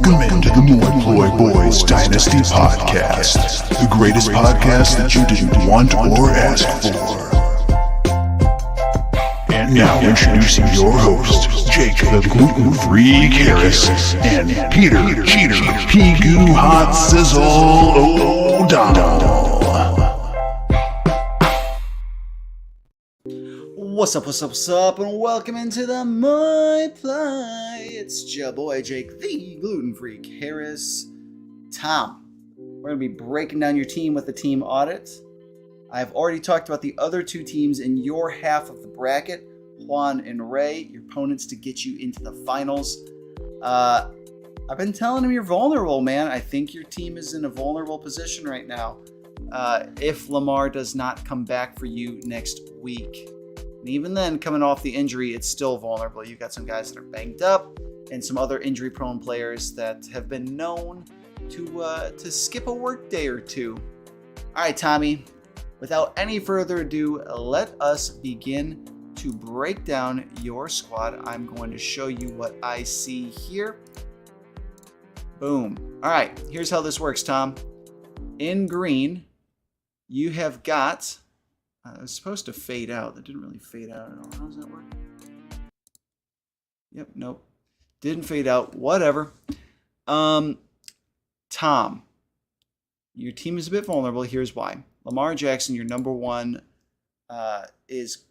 Welcome into the Moi Boys Dynasty Podcast, the greatest podcast that you didn't want or ask for. And now introducing your hosts, Jake the Gluten-Free Harris and Peter Cheater Pigoo Hot Sizzle O'Donnell. What's up, and welcome into the My Play. It's your boy Jake, the Gluten-Free Harris. Tom, we're going to be breaking down your team with the team audit. I've already talked about the other two teams in your half of the bracket, Juan and Ray, your opponents to get you into the finals. I've been telling him you're vulnerable, man. I think your team is in a vulnerable position right now. If Lamar does not come back for you next week. And even then, coming off the injury, it's still vulnerable. You've got some guys that are banged up and some other injury-prone players that have been known to skip a work day or two. All right, Tommy, without any further ado, let us begin to break down your squad. I'm going to show you what I see here. Boom. All right, here's how this works, Tom. In green, you have got... it was supposed to fade out. That didn't really fade out at all. How does that work? Yep, nope. Didn't fade out. Whatever. Tom, your team is a bit vulnerable. Here's why. Lamar Jackson, your number one, is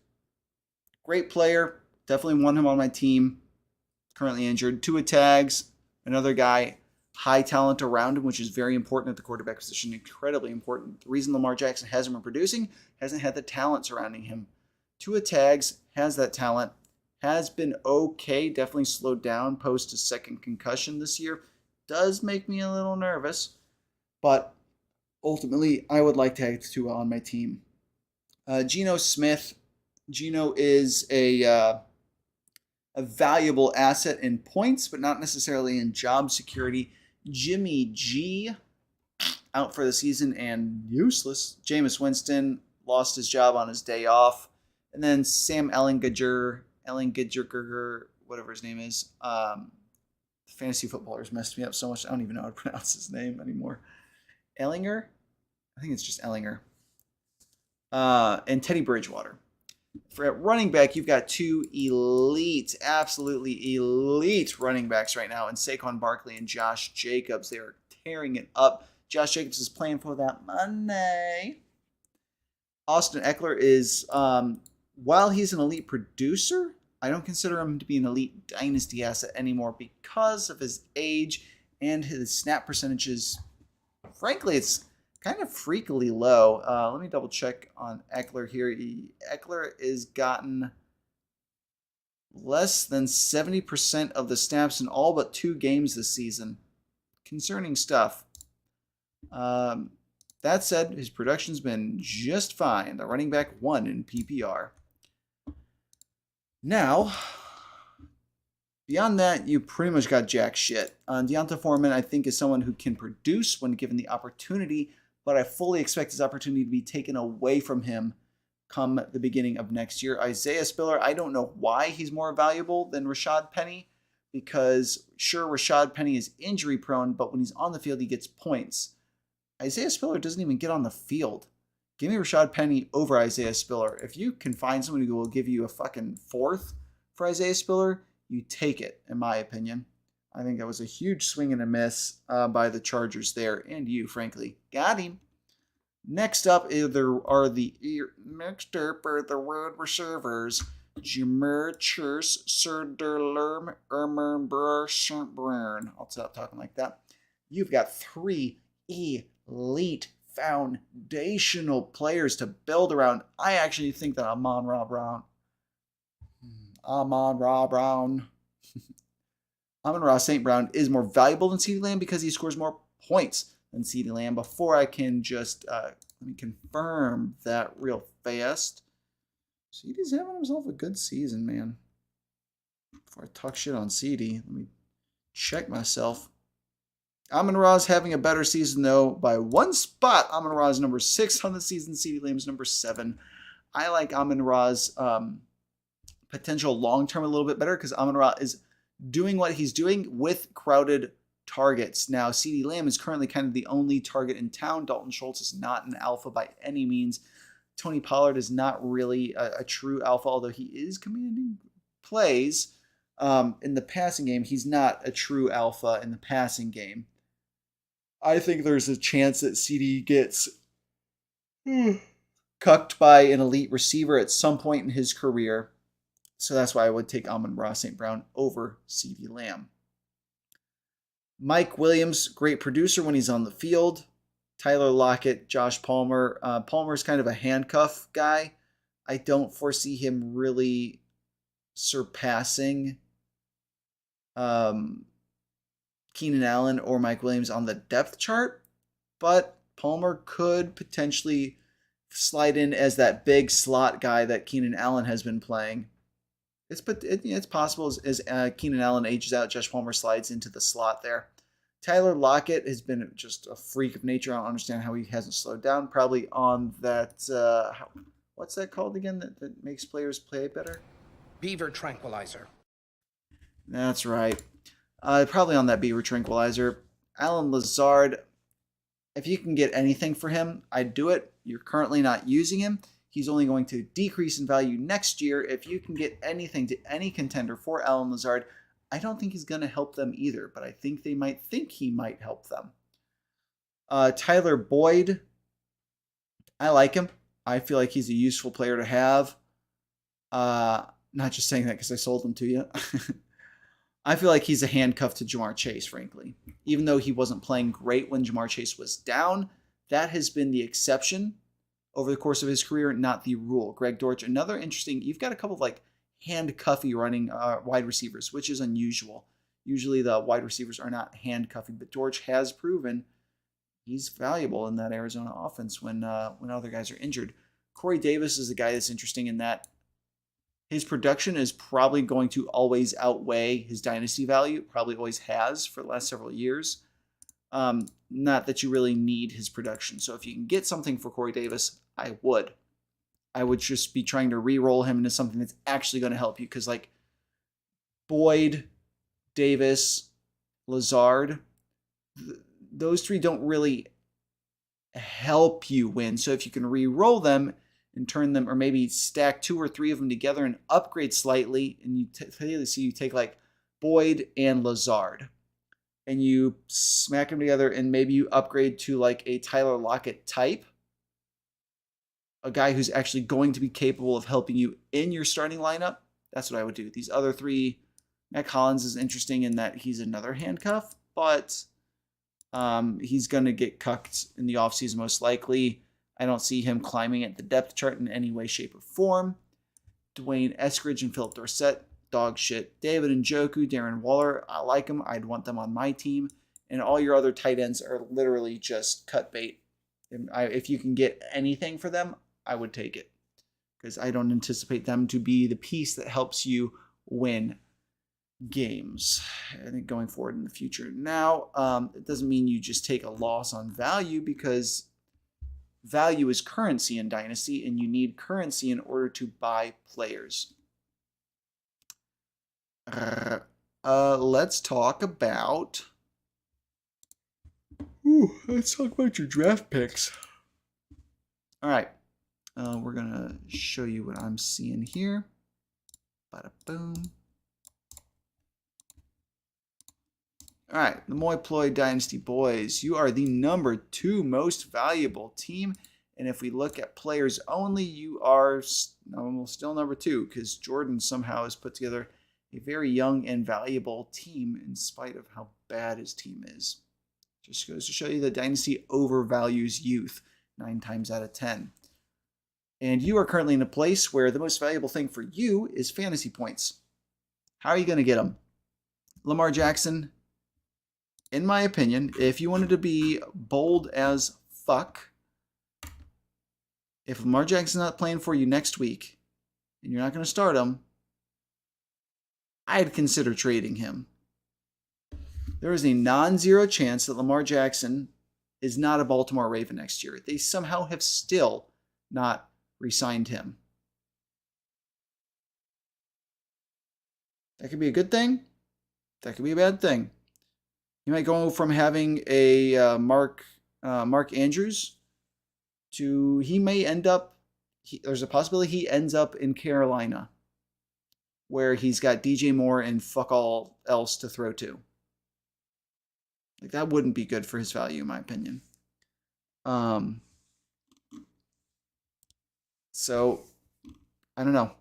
great player. Definitely want him on my team. Currently injured. Tua Tags, another guy. High talent around him, which is very important at the quarterback position, incredibly important. The reason Lamar Jackson hasn't been producing, hasn't had the talent surrounding him. Tua Tags has that talent, has been okay, definitely slowed down post his second concussion this year. Does make me a little nervous, but ultimately I would like to have Tua on my team. Geno Smith. Geno is a valuable asset in points, but not necessarily in job security. Jimmy G, out for the season and useless. Jameis Winston lost his job on his day off. And then Sam Ellinger, whatever his name is. Fantasy footballers messed me up so much, I don't even know how to pronounce his name anymore. Ellinger? I think it's just Ellinger. And Teddy Bridgewater. For running back, you've got two elite, absolutely elite running backs right now in Saquon Barkley and Josh Jacobs. They are tearing it up. Josh Jacobs is playing for that money. Austin Eckler is, while he's an elite producer, I don't consider him to be an elite dynasty asset anymore because of his age and his snap percentages. Frankly, it's kind of freakily low. Let me double check on Eckler here. Eckler has gotten less than 70% of the snaps in all but 2 games this season. Concerning stuff. That said, his production's been just fine. The running back 1 in PPR. Now, beyond that, you pretty much got jack shit. Deonta Foreman, I think, is someone who can produce when given the opportunity, but I fully expect his opportunity to be taken away from him come the beginning of next year. Isaiah Spiller, I don't know why he's more valuable than Rashad Penny, because sure, Rashad Penny is injury prone, but when he's on the field, he gets points. Isaiah Spiller doesn't even get on the field. Give me Rashad Penny over Isaiah Spiller. If you can find someone who will give you a fucking 4th for Isaiah Spiller, you take it, in my opinion. I think that was a huge swing and a miss by the Chargers there, and you, frankly, got him. Next up are the wide receivers. Jameer Chase, Serderlerm, Ermer, I'll stop talking like that. You've got 3 elite foundational players to build around. I actually think that Amon-Ra St. Brown is more valuable than CeeDee Lamb because he scores more points than CeeDee Lamb. Before I can just let me confirm that real fast. CeeDee's having himself a good season, man. Before I talk shit on CeeDee, let me check myself. Amon-Ra's having a better season, though, by 1 spot. Amon-Ra's number 6 on the season. CeeDee Lamb's number 7. I like Amon-Ra's potential long-term a little bit better because Amon-Ra is doing what he's doing with crowded targets. Now, CeeDee Lamb is currently kind of the only target in town. Dalton Schultz is not an alpha by any means. Tony Pollard is not really a true alpha, although he is commanding plays in the passing game. He's not a true alpha in the passing game. I think there's a chance that CD gets cucked by an elite receiver at some point in his career. So that's why I would take Amon-Ra St. Brown over CeeDee Lamb. Mike Williams, great producer when he's on the field. Tyler Lockett, Josh Palmer. Palmer's kind of a handcuff guy. I don't foresee him really surpassing Keenan Allen or Mike Williams on the depth chart, but Palmer could potentially slide in as that big slot guy that Keenan Allen has been playing. It's possible as Keenan Allen ages out, Josh Palmer slides into the slot there. Tyler Lockett has been just a freak of nature. I don't understand how he hasn't slowed down. Probably on that, what's that called again that makes players play better? Beaver tranquilizer. That's right. Probably on that Beaver tranquilizer. Alan Lazard, if you can get anything for him, I'd do it. You're currently not using him. He's only going to decrease in value next year. If you can get anything to any contender for Alan Lazard, I don't think he's going to help them either, but I think they might think he might help them. Tyler Boyd, I like him. I feel like he's a useful player to have. Not just saying that because I sold him to you. I feel like he's a handcuff to Jamar Chase, frankly. Even though he wasn't playing great when Jamar Chase was down, that has been the exception over the course of his career, not the rule. Greg Dortch, another interesting, you've got a couple of like handcuffy running wide receivers, which is unusual. Usually the wide receivers are not handcuffing, but Dortch has proven he's valuable in that Arizona offense when other guys are injured. Corey Davis is a guy that's interesting in that his production is probably going to always outweigh his dynasty value, probably always has for the last several years. Not that you really need his production. So if you can get something for Corey Davis, I would. I would just be trying to re-roll him into something that's actually going to help you. Because like Boyd, Davis, Lazard, those three don't really help you win. So if you can re-roll them and turn them, or maybe stack 2 or 3 of them together and upgrade slightly, and you you take like Boyd and Lazard, and you smack them together, and maybe you upgrade to like a Tyler Lockett type, a guy who's actually going to be capable of helping you in your starting lineup. That's what I would do. These other 3, Matt Collins is interesting in that he's another handcuff, but he's going to get cucked in the offseason most likely. I don't see him climbing at the depth chart in any way, shape, or form. Dwayne Eskridge and Philip Dorsett, dog shit. David Njoku, Darren Waller, I like them. I'd want them on my team. And all your other tight ends are literally just cut bait. If you can get anything for them, I would take it. Because I don't anticipate them to be the piece that helps you win games, I think, going forward in the future. Now, it doesn't mean you just take a loss on value, because value is currency in Dynasty, and you need currency in order to buy players. Let's talk about your draft picks. All right. We're going to show you what I'm seeing here. Bada boom. All right, the Moi Ploy Dynasty boys, you are the number 2 most valuable team. And if we look at players only, you are still number 2, because Jordan somehow has put together a very young and valuable team in spite of how bad his team is. Just goes to show you that Dynasty overvalues youth 9 times out of 10. And you are currently in a place where the most valuable thing for you is fantasy points. How are you going to get them? Lamar Jackson, in my opinion, if you wanted to be bold as fuck, if Lamar Jackson's not playing for you next week and you're not going to start him, I'd consider trading him. There is a non-zero chance that Lamar Jackson is not a Baltimore Raven next year. They somehow have still not re-signed him. That could be a good thing. That could be a bad thing. He might go from having a Mark Andrews to he may end up. There's a possibility he ends up in Carolina, where he's got DJ Moore and fuck all else to throw to. Like that wouldn't be good for his value, in my opinion. So I don't know.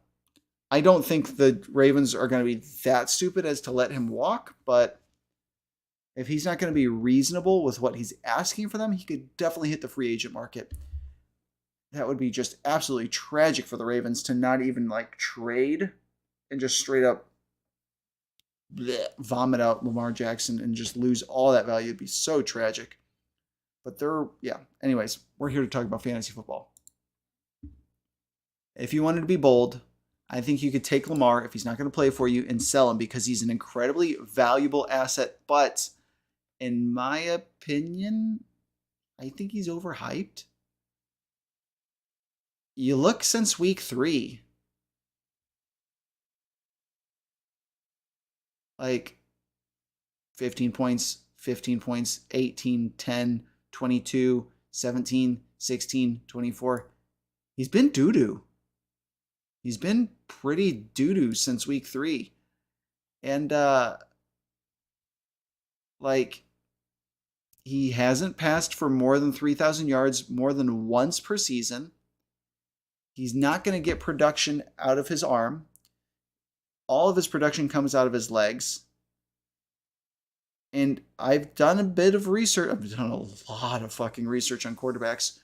I don't think the Ravens are going to be that stupid as to let him walk, but if he's not going to be reasonable with what he's asking for them, he could definitely hit the free agent market. That would be just absolutely tragic for the Ravens to not even like trade and just straight up vomit out Lamar Jackson and just lose all that value. It'd be so tragic. But yeah. Anyways, we're here to talk about fantasy football. If you wanted to be bold, I think you could take Lamar if he's not going to play for you and sell him because he's an incredibly valuable asset. But in my opinion, I think he's overhyped. You look since week 3. Like 15 points, 18, 10, 22, 17, 16, 24. He's been doo-doo. He's been pretty doo-doo since week 3. And, like, he hasn't passed for more than 3,000 yards more than once per season. He's not going to get production out of his arm. All of his production comes out of his legs. And I've done a bit of research. I've done a lot of fucking research on quarterbacks.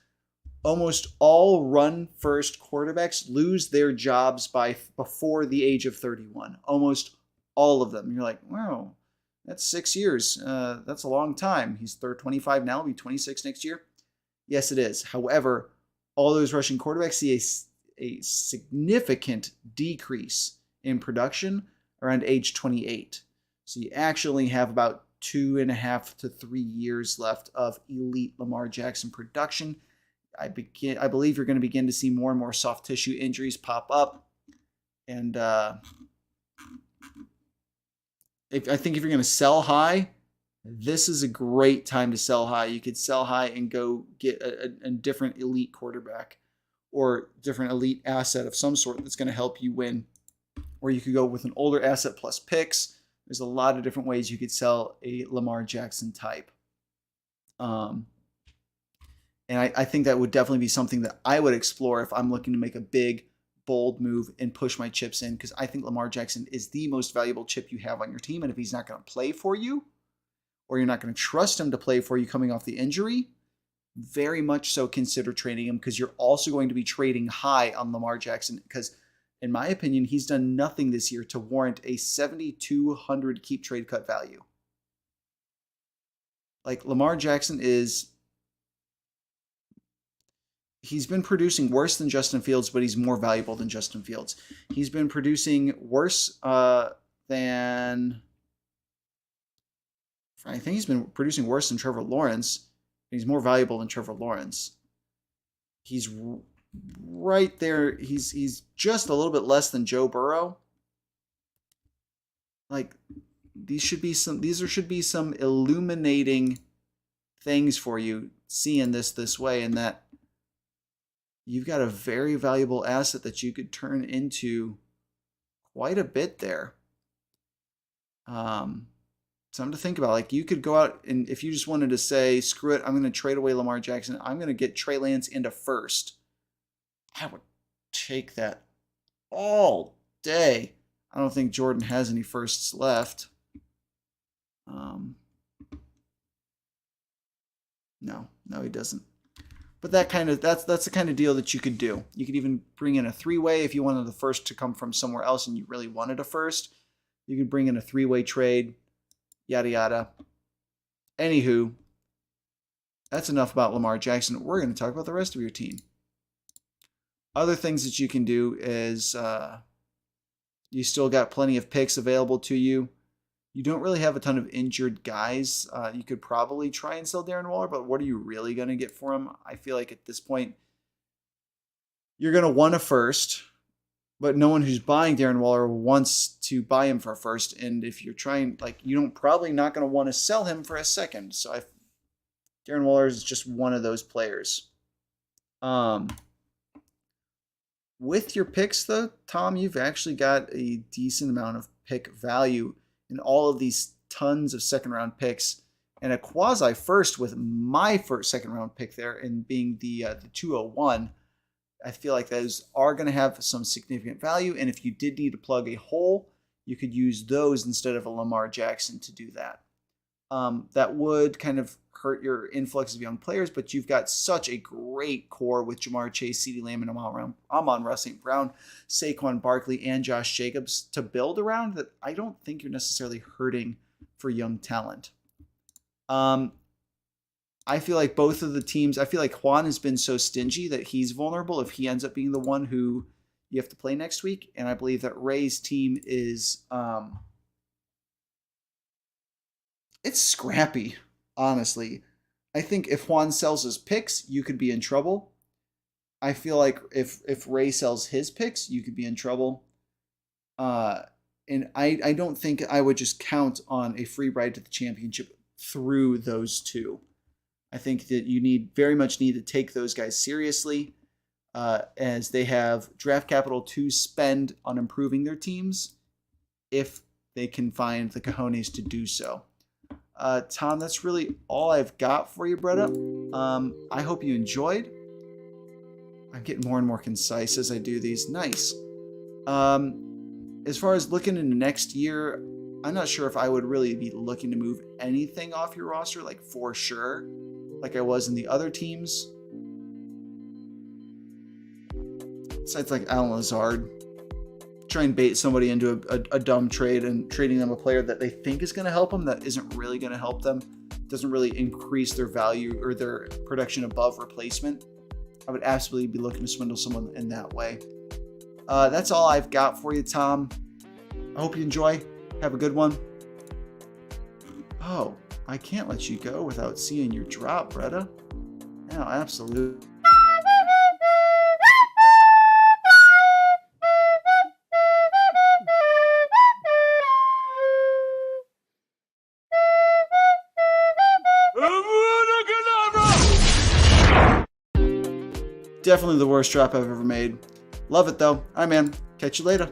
Almost all run-first quarterbacks lose their jobs before the age of 31. Almost all of them. And you're like, wow, that's 6 years. That's a long time. He's 25 now. He'll be 26 next year. Yes, it is. However, all those rushing quarterbacks see a significant decrease in production around age 28. So you actually have about 2.5 to 3 years left of elite Lamar Jackson production. I believe you're going to begin to see more and more soft tissue injuries pop up. And I think if you're going to sell high, this is a great time to sell high. You could sell high and go get a different elite quarterback or different elite asset of some sort that's going to help you win. Or you could go with an older asset plus picks. There's a lot of different ways you could sell a Lamar Jackson type. And I think that would definitely be something that I would explore if I'm looking to make a big, bold move and push my chips in, because I think Lamar Jackson is the most valuable chip you have on your team. And if he's not going to play for you, or you're not going to trust him to play for you coming off the injury, very much so consider trading him, because you're also going to be trading high on Lamar Jackson, because in my opinion, he's done nothing this year to warrant a 7,200 keep trade cut value. Like Lamar Jackson he's been producing worse than Justin Fields, but he's more valuable than Justin Fields. He's been producing worse than... I think he's been producing worse than Trevor Lawrence. He's more valuable than Trevor Lawrence. He's right there. He's just a little bit less than Joe Burrow. Like these should be some illuminating things for you seeing this way, and that you've got a very valuable asset that you could turn into quite a bit there. Something to think about. Like you could go out and if you just wanted to say, screw it, I'm going to trade away Lamar Jackson. I'm going to get Trey Lance into first. I would take that all day. I don't think Jordan has any firsts left. No, he doesn't. But that's the kind of deal that you could do. You could even bring in a 3-way if you wanted the first to come from somewhere else and you really wanted a first. You could bring in a 3-way trade, yada yada. Anywho, that's enough about Lamar Jackson. We're going to talk about the rest of your team. Other things that you can do is you still got plenty of picks available to you. You don't really have a ton of injured guys. You could probably try and sell Darren Waller, but what are you really going to get for him? I feel like at this point, you're going to want a first. but no one who's buying Darren Waller wants to buy him for a first. And if you're trying, like, you don't probably not going to want to sell him for a second. So Darren Waller is just one of those players. With your picks, though, Tom, you've actually got a decent amount of pick value in all of these tons of second-round picks, and a quasi first with my first second-round pick there, and being the 201. I feel like those are going to have some significant value, and if you did need to plug a hole, you could use those instead of a Lamar Jackson to do that. That would kind of hurt your influx of young players, but you've got such a great core with Jamar Chase, CeeDee Lamb, and Amon-Ra St. Brown, Saquon Barkley, and Josh Jacobs to build around that I don't think you're necessarily hurting for young talent. I feel like both of the teams, I feel like Juan has been so stingy that he's vulnerable if he ends up being the one who you have to play next week. And I believe that Ray's team is, it's scrappy, honestly. I think if Juan sells his picks, you could be in trouble. I feel like if Ray sells his picks, you could be in trouble. And I don't think I would just count on a free ride to the championship through those two. I think that you very much need to take those guys seriously, as they have draft capital to spend on improving their teams if they can find the cojones to do so. Tom, that's really all I've got for you, Bretta. I hope you enjoyed. I'm getting more and more concise as I do these. Nice. As far as looking into next year, I'm not sure if I would really be looking to move anything off your roster, like for sure, like I was in the other teams. Besides like Alan Lazard. Try and bait somebody into a dumb trade and trading them a player that they think is going to help them that isn't really going to help them, doesn't really increase their value or their production above replacement. I would absolutely be looking to swindle someone in that way. That's all I've got for you, Tom. I hope you enjoy. Have a good one. Oh, I can't let you go without seeing your drop, Bretta. No, absolutely. Definitely the worst drop I've ever made. Love it though. All right, man. Catch you later.